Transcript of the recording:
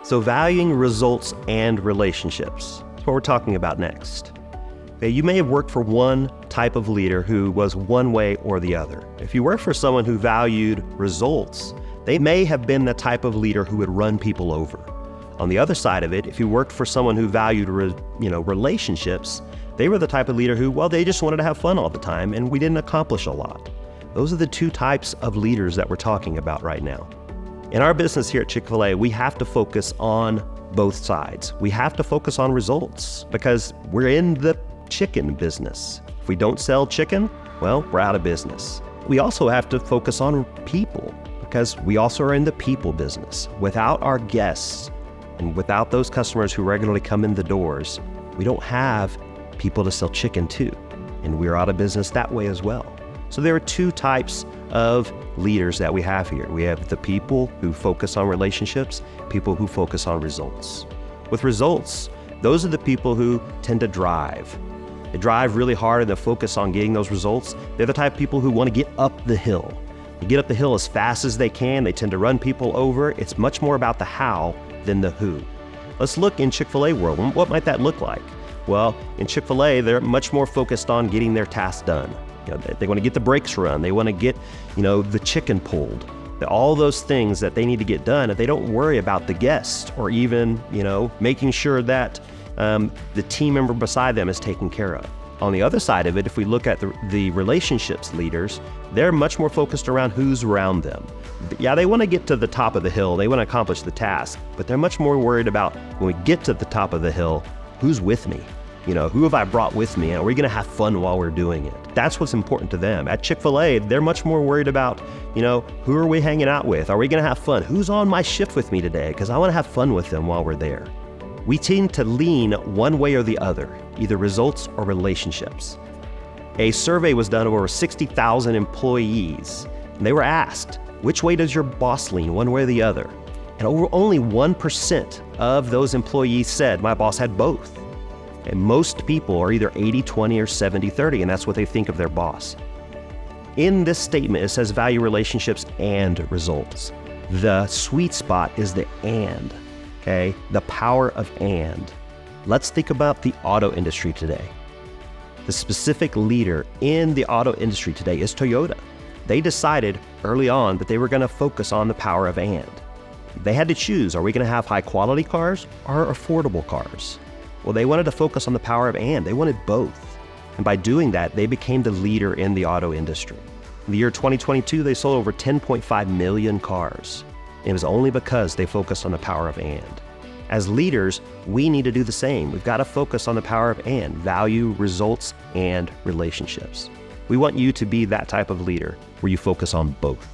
So valuing results and relationships. That's what we're talking about next. Okay, you may have worked for one type of leader who was one way or the other. If you work for someone who valued results, they may have been the type of leader who would run people over. On the other side of it, if you worked for someone who valued relationships, they were the type of leader who, well, they just wanted to have fun all the time and we didn't accomplish a lot. Those are the two types of leaders that we're talking about right now. In our business here at Chick-fil-A, we have to focus on both sides. We have to focus on results because we're in the chicken business. If we don't sell chicken, well, we're out of business. We also have to focus on people because we also are in the people business. Without our guests and without those customers who regularly come in the doors, we don't have people to sell chicken to, and we're out of business that way as well. So there are two types of leaders that we have here. We have the people who focus on relationships, people who focus on results. With results, those are the people who tend to drive. They drive really hard and they focus on getting those results. They're the type of people who want to get up the hill. They get up the hill as fast as they can. They tend to run people over. It's much more about the how than the who. Let's look in Chick-fil-A world. What might that look like? Well, in Chick-fil-A, they're much more focused on getting their tasks done. They want to get the brakes run. They want to get, the chicken pulled. All those things that they need to get done, and they don't worry about the guest or even, making sure that the team member beside them is taken care of. On the other side of it, if we look at the relationships leaders, they're much more focused around who's around them. Yeah, they want to get to the top of the hill. They want to accomplish the task, but they're much more worried about when we get to the top of the hill, who's with me? Who have I brought with me? And are we going to have fun while we're doing it? That's what's important to them. At Chick-fil-A, they're much more worried about, who are we hanging out with? Are we going to have fun? Who's on my shift with me today? Because I want to have fun with them while we're there. We tend to lean one way or the other, either results or relationships. A survey was done of over 60,000 employees, and they were asked, which way does your boss lean, one way or the other? And only 1% of those employees said, my boss had both. And most people are either 80-20 or 70-30, and that's what they think of their boss. In this statement, it says value relationships and results. The sweet spot is the and. Okay, the power of and. Let's think about the auto industry today. The specific leader in the auto industry today is Toyota. They decided early on that they were going to focus on the power of and. They had to choose, are we going to have high quality cars or affordable cars? Well, they wanted to focus on the power of and. They wanted both. And by doing that, they became the leader in the auto industry. In the year 2022, they sold over 10.5 million cars. It was only because they focused on the power of and. As leaders, we need to do the same. We've got to focus on the power of and, value, results, and relationships. We want you to be that type of leader where you focus on both.